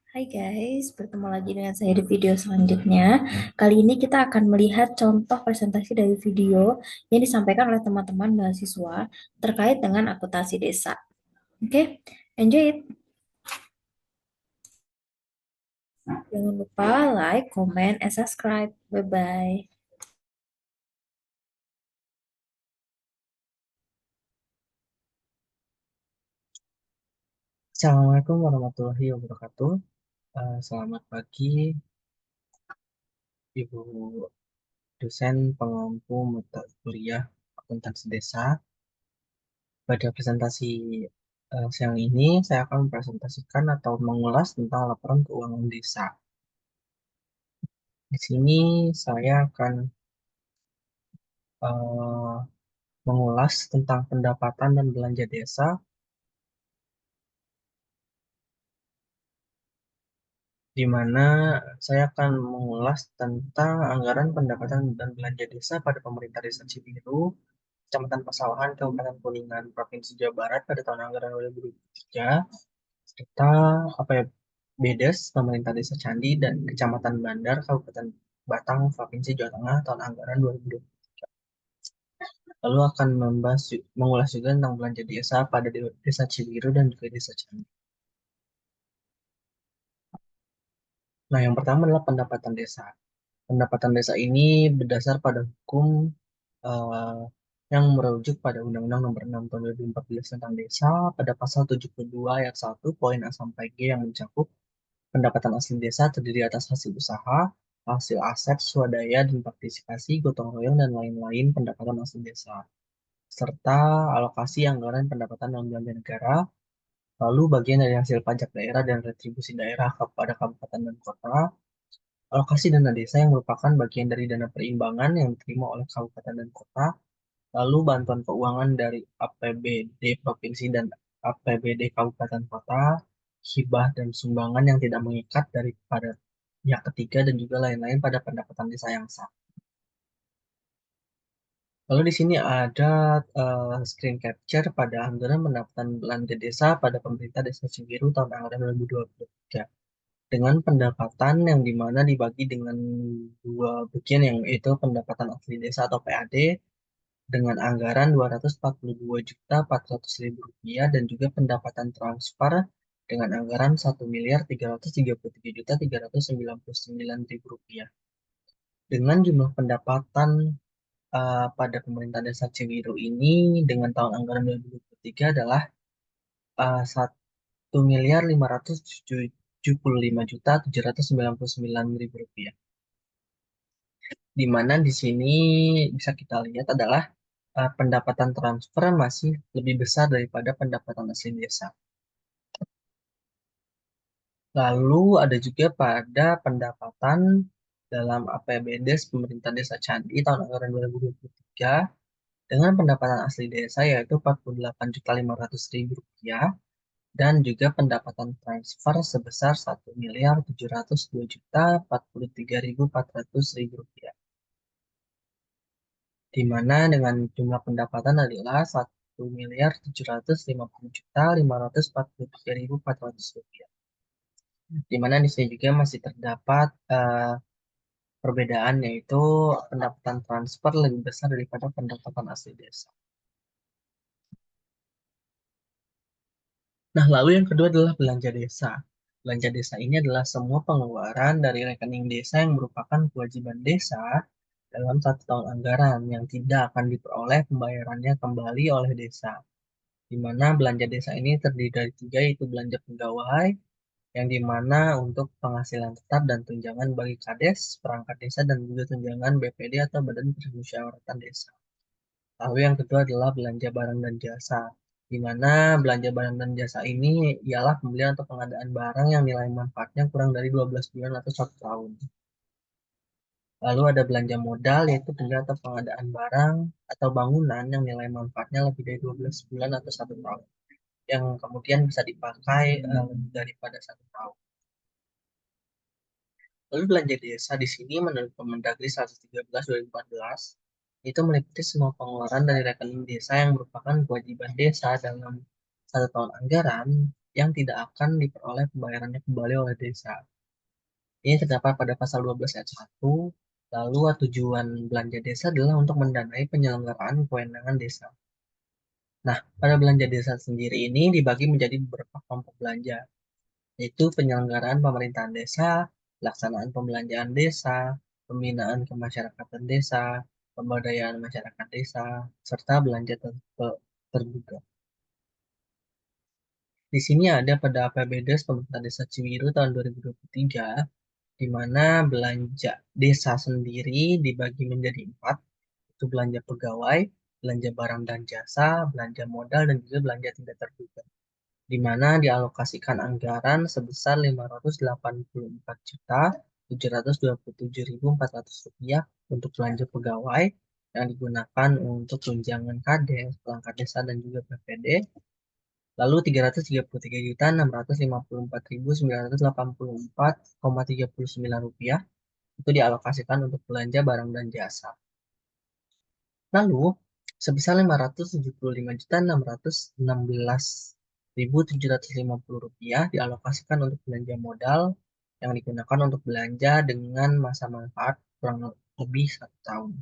Hai guys, bertemu lagi dengan saya di video selanjutnya. Kali ini kita akan melihat contoh presentasi dari video yang disampaikan oleh teman-teman mahasiswa terkait dengan akuntansi desa. Oke, enjoy it. Jangan lupa like, comment, and subscribe. Bye-bye. Assalamualaikum warahmatullahi wabarakatuh. Selamat pagi, Ibu dosen pengampu mata kuliah akuntansi desa. Pada presentasi siang ini, saya akan mempresentasikan atau mengulas tentang laporan keuangan desa. Di sini saya akan eh, mengulas tentang pendapatan dan belanja desa, di mana saya akan mengulas tentang anggaran pendapatan dan belanja desa pada pemerintah desa Cibiru, Kecamatan Pasawahan, Kabupaten Kuningan, Provinsi Jawa Barat pada tahun anggaran 2023, serta BDes, Pemerintah Desa Candi, dan Kecamatan Bandar, Kabupaten Batang, Provinsi Jawa Tengah, tahun anggaran 2023. Lalu akan mengulas juga tentang belanja desa pada Desa Cibiru dan juga Desa Candi. Nah, yang pertama adalah pendapatan desa. Pendapatan desa ini berdasar pada hukum eh, yang merujuk pada Undang-Undang Nomor 6 Tahun 2014 tentang Desa pada pasal 72 ayat 1 poin A sampai G yang mencakup pendapatan asli desa terdiri atas hasil usaha, hasil aset, swadaya, dan partisipasi, gotong royong, dan lain-lain pendapatan asli desa, serta alokasi anggaran pendapatan dan belanja negara, lalu bagian dari hasil pajak daerah dan retribusi daerah kepada kabupaten dan kota, alokasi dana desa yang merupakan bagian dari dana perimbangan yang diterima oleh kabupaten dan kota, lalu bantuan keuangan dari APBD Provinsi dan APBD Kabupaten Kota, hibah dan sumbangan yang tidak mengikat daripada pihak ketiga dan juga lain-lain pada pendapatan desa yang sah. Lalu di sini ada screen capture pada anggaran pendapatan belanja desa pada pemerintah Desa Cibiru tahun anggaran 2023 dengan pendapatan yang dimana dibagi dengan dua bagian, yang itu pendapatan asli desa atau PAD dengan anggaran 242.400.000 rupiah dan juga pendapatan transfer dengan anggaran 1.333.399.000 rupiah. Dengan jumlah pendapatan pada pemerintah desa Cibiru ini dengan tahun anggaran 2023 adalah 1.575.799.000 rupiah. Di mana di sini bisa kita lihat adalah pendapatan transfer masih lebih besar daripada pendapatan asli desa. Lalu ada juga pada pendapatan dalam APBDes Pemerintah Desa Candi tahun anggaran 2023 dengan pendapatan asli desa yaitu 48.500.000 rupiah dan juga pendapatan transfer sebesar 1.702.043.400.000 rupiah. Di mana dengan jumlah pendapatan adalah 1.750.543.400 rupiah. Di mana di sini juga masih terdapat perbedaan, yaitu pendapatan transfer lebih besar daripada pendapatan asli desa. Nah, lalu yang kedua adalah belanja desa. Belanja desa ini adalah semua pengeluaran dari rekening desa yang merupakan kewajiban desa dalam satu tahun anggaran yang tidak akan diperoleh pembayarannya kembali oleh desa. Di mana belanja desa ini terdiri dari tiga, yaitu belanja pegawai, yang dimana untuk penghasilan tetap dan tunjangan bagi kades, perangkat desa, dan juga tunjangan BPD atau Badan Permusyawaratan Desa. Lalu yang kedua adalah belanja barang dan jasa, di mana belanja barang dan jasa ini ialah pembelian atau pengadaan barang yang nilai manfaatnya kurang dari 12 bulan atau 1 tahun. Lalu ada belanja modal, yaitu pembelian atau pengadaan barang atau bangunan yang nilai manfaatnya lebih dari 12 bulan atau 1 tahun, yang kemudian bisa dipakai lebih daripada 1 tahun. Lalu belanja desa di sini menurut Permendagri 113 2014 itu meliputi semua pengeluaran dari rekening desa yang merupakan kewajiban desa dalam satu tahun anggaran yang tidak akan diperoleh pembayarannya kembali oleh desa. Ini terdapat pada pasal 12 ayat 1. Lalu tujuan belanja desa adalah untuk mendanai penyelenggaraan kewenangan desa. Nah, pada belanja desa sendiri ini dibagi menjadi beberapa kelompok belanja, yaitu penyelenggaraan pemerintahan desa, pelaksanaan pembelanjaan desa, pembinaan kemasyarakatan desa, pemberdayaan masyarakat desa, serta belanja terduga. Di sini ada pada APBDes Pemerintah Desa Ciwiru tahun 2023, di mana belanja desa sendiri dibagi menjadi 4, itu belanja pegawai, belanja barang dan jasa, belanja modal, dan juga belanja tidak terduga, di mana dialokasikan anggaran sebesar Rp584.727.400 untuk belanja pegawai yang digunakan untuk tunjangan kades, perangkat desa, dan juga PPD. Lalu Rp333.654.984,39 itu dialokasikan untuk belanja barang dan jasa. Lalu, sebesar Rp575.616.750 dialokasikan untuk belanja modal yang digunakan untuk belanja dengan masa manfaat kurang lebih 1 tahun.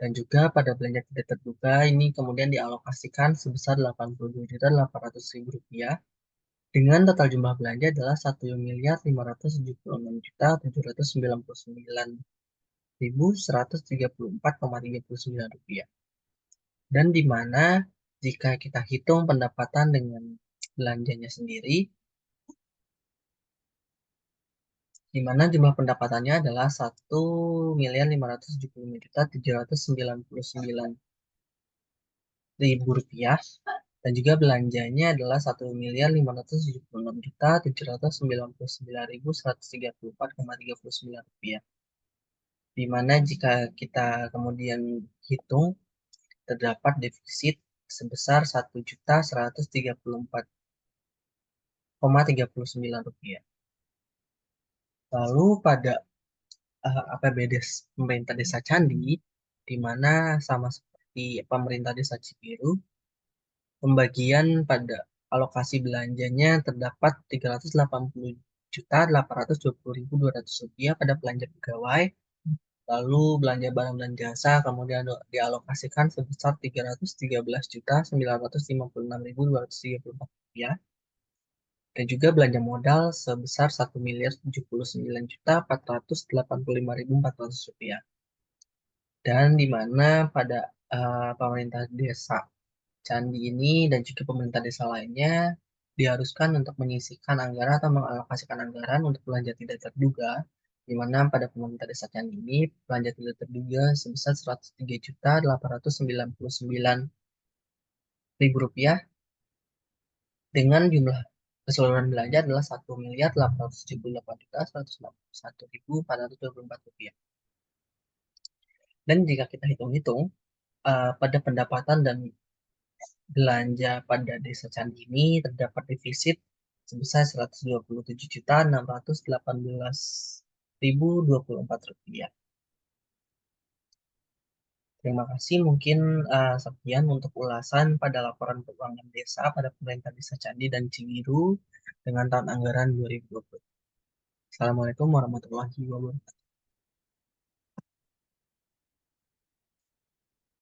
Dan juga pada belanja tidak terduga ini kemudian dialokasikan sebesar Rp82.800.000 dengan total jumlah belanja adalah Rp1.576.799.134,39. Dan di mana jika kita hitung pendapatan dengan belanjanya sendiri, di mana jumlah pendapatannya adalah Rp1.575.799.000 dan juga belanjanya adalah Rp1.576.799.134,39, di mana jika kita kemudian hitung terdapat defisit sebesar Rp1.134,39. Lalu pada APBD pemerintah desa Candi, di mana sama seperti pemerintah desa Cibiru, pembagian pada alokasi belanjanya terdapat Rp380.820.200 pada belanja pegawai, lalu belanja barang dan jasa kemudian dialokasikan sebesar Rp313.956.234, dan juga belanja modal sebesar Rp1.079.485.400, dan di mana pada pemerintah desa Candi ini dan juga pemerintah desa lainnya diharuskan untuk menyisihkan anggaran atau mengalokasikan anggaran untuk belanja tidak terduga, di mana pada pemerintah desa Candi ini belanja tidak terduga sebesar Rp103.899.000 dengan jumlah keseluruhan belanja adalah Rp1.878.161.424. Dan jika kita hitung-hitung pada pendapatan dan belanja pada desa Candi ini terdapat defisit sebesar Rp127.618.024. Terima kasih. Mungkin sekian untuk ulasan pada laporan keuangan desa pada pemerintah desa Candi dan Cibiru dengan tahun anggaran 2020. Assalamualaikum warahmatullahi wabarakatuh.